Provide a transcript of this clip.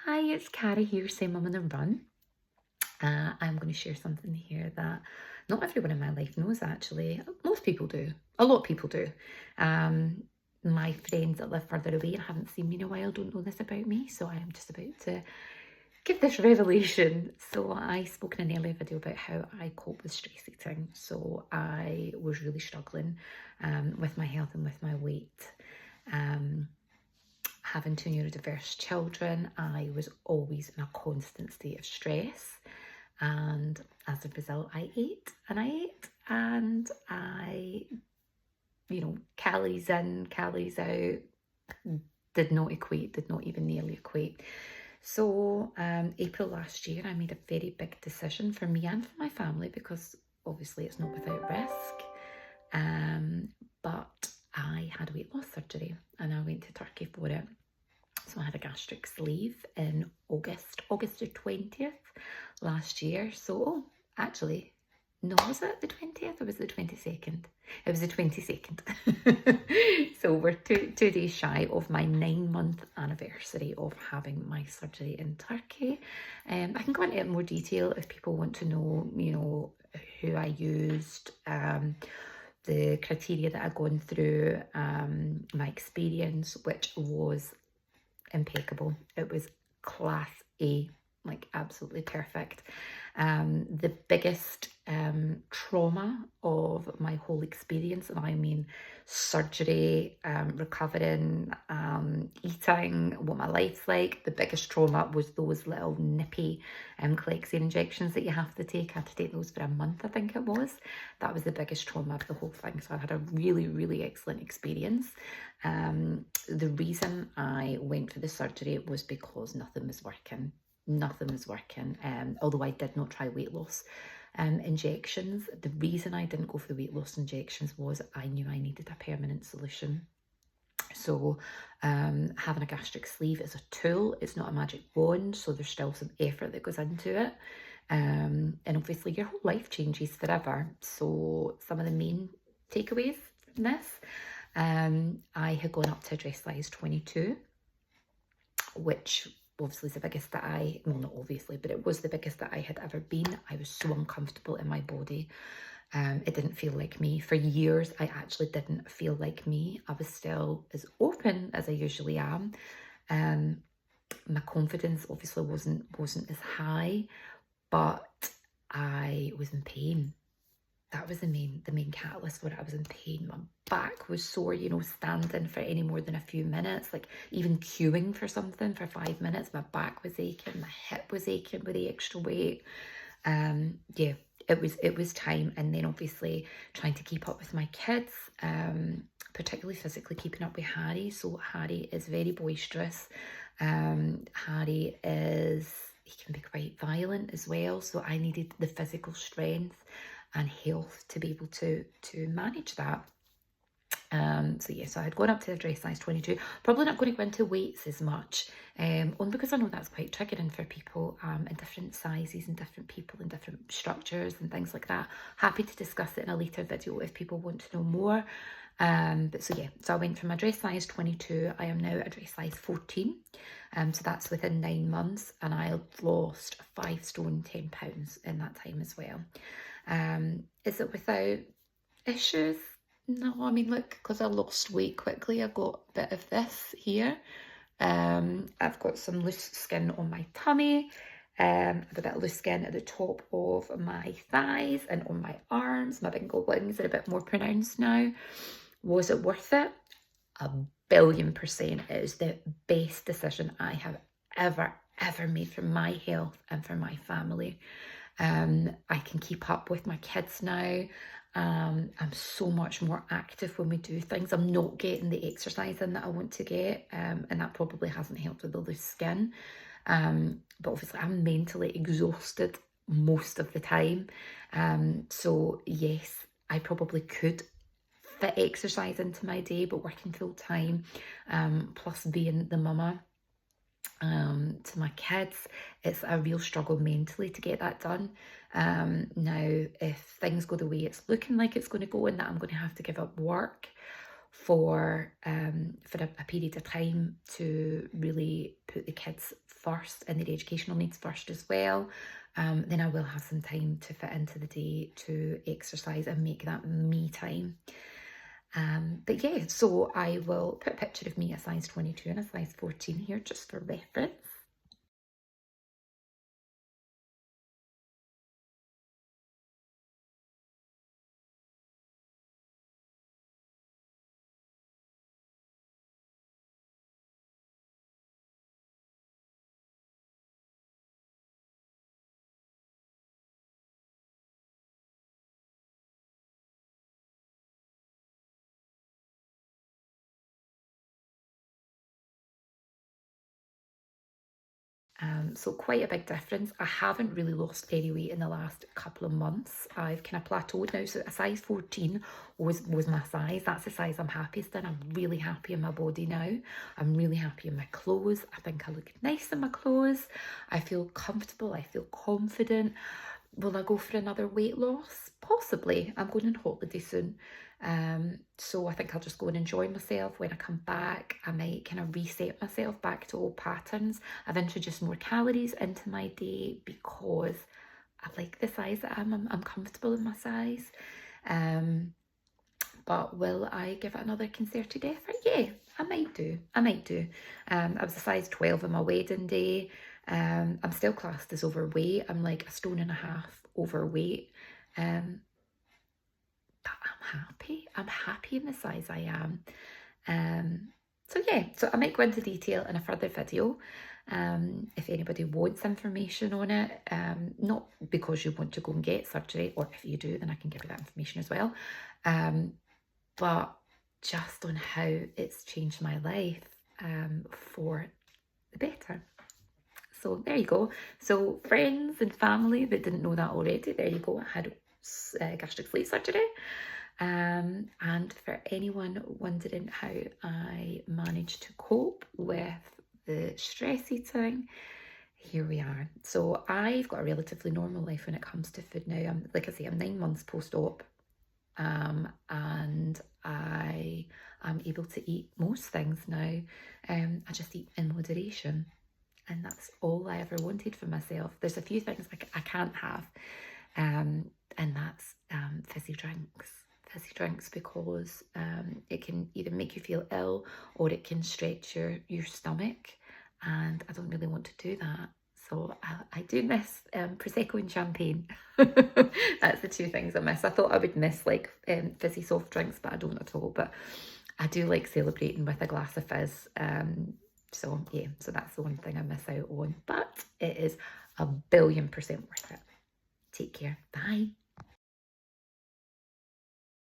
Hi, it's Carrie here, Same Mum on the Run. I'm going to share something here that not everyone in my life knows actually. Most people do. A lot of people do. Um, my friends that live further away and haven't seen me in a while don't know this about me, so I am just about to give this revelation. So I spoke in an earlier video about how I cope with stress eating. So I was really struggling with my health and with my weight. Um, Having two neurodiverse children, I was always in a constant state of stress. And as a result, I ate and I ate and calories in, calories out did not equate, did not even nearly equate. So, April last year, I made a very big decision for me and for my family because obviously it's not without risk. But I had weight loss surgery and I went to Turkey for it. So I had a gastric sleeve in August the 20th last year. So actually, no, was it the 20th or was it the 22nd? It was the 22nd. So we're two days shy of my 9-month anniversary of having my surgery in Turkey. I can go into it in more detail if people want to know, who I used, the criteria that I've gone through, my experience, which was impeccable. It was class A, like absolutely perfect. The biggest trauma of my whole experience, and I mean surgery, recovering, eating, what my life's like, the biggest trauma was those little nippy Clexane injections that you have to take. I had to take those for a month, I think it was. That was the biggest trauma of the whole thing. So I had a really, really excellent experience. The reason I went for the surgery was because nothing was working. Nothing was working. Although I did not try weight loss injections. The reason I didn't go for the weight loss injections was I knew I needed a permanent solution. So having a gastric sleeve is a tool. It's not a magic wand. So there's still some effort that goes into it. And obviously your whole life changes forever. So some of the main takeaways from this, I had gone up to a dress size 22, which obviously is the biggest that well, not obviously, but it was the biggest that I had ever been. I was so uncomfortable in my body. It didn't feel like me. For years, I actually didn't feel like me. I was still as open as I usually am. My confidence obviously wasn't as high, but I was in pain. That was the main catalyst where I was in pain. My back was sore, standing for any more than a few minutes, like even queuing for something for 5 minutes, my back was aching, my hip was aching with the extra weight. Yeah, it was time. And then obviously trying to keep up with my kids, particularly physically keeping up with Harry. So Harry is very boisterous. Harry he can be quite violent as well. So I needed the physical strength and health to be able to manage that. So I had gone up to the dress size 22. Probably not going to go into weights as much, only because I know that's quite triggering for people in different sizes and different people and different structures and things like that. Happy to discuss it in a later video if people want to know more. So I went from a dress size 22, I am now a dress size 14. So that's within 9 months, and I've lost 5 stone 10 pounds in that time as well. Is it without issues? No, I mean, look, because I lost weight quickly, I've got a bit of this here. I've got some loose skin on my tummy. I've a bit of loose skin at the top of my thighs and on my arms. My bingo wings are a bit more pronounced now. Was it worth it? 1,000,000,000%. It is the best decision I have ever made for my health and for my family. I can keep up with my kids now. I'm so much more active when we do things. I'm not getting the exercise in that I want to get, and that probably hasn't helped with the loose skin. But obviously I'm mentally exhausted most of the time. So yes, I probably could fit exercise into my day, but working full time, plus being the mama to my kids, it's a real struggle mentally to get that done. Now, if things go the way it's looking like it's going to go, and that I'm going to have to give up work for a period of time to really put the kids first and their educational needs first as well, then I will have some time to fit into the day to exercise and make that me time. But yeah, so I will put a picture of me a size 22 and a size 14 here just for reference. So quite a big difference. I haven't really lost any weight in the last couple of months. I've kind of plateaued now. So a size 14 was my size. That's the size I'm happiest in. I'm really happy in my body now. I'm really happy in my clothes. I think I look nice in my clothes. I feel comfortable. I feel confident. Will I go for another weight loss? Possibly. I'm going on holiday soon. So I think I'll just go and enjoy myself. When I come back, I might kind of reset myself back to old patterns. I've introduced more calories into my day because I like the size that I'm comfortable in my size. But will I give it another concerted effort? Yeah, I might do. I might do. I was a size 12 on my wedding day. I'm still classed as overweight. I'm like a stone and a half overweight. But I'm happy. I'm happy in the size I am. So yeah, so I might go into detail in a further video. If anybody wants information on it, not because you want to go and get surgery, or if you do, then I can give you that information as well. But just on how it's changed my life for the better. So there you go. So friends and family that didn't know that already, there you go. I had gastric sleeve surgery. And for anyone wondering how I managed to cope with the stress eating, here we are. So I've got a relatively normal life when it comes to food now. Like I say, I'm 9 months post-op. And I am able to eat most things now. I just eat in moderation, and that's all I ever wanted for myself. There's a few things I can't have, and that's fizzy drinks because it can either make you feel ill or it can stretch your stomach, and I don't really want to do that. So I do miss Prosecco and champagne. That's the two things I miss. I thought I would miss like fizzy soft drinks, but I don't at all. But I do like celebrating with a glass of fizz. So yeah, so that's the one thing I miss out on. But it is 1,000,000,000% worth it. Take care. Bye.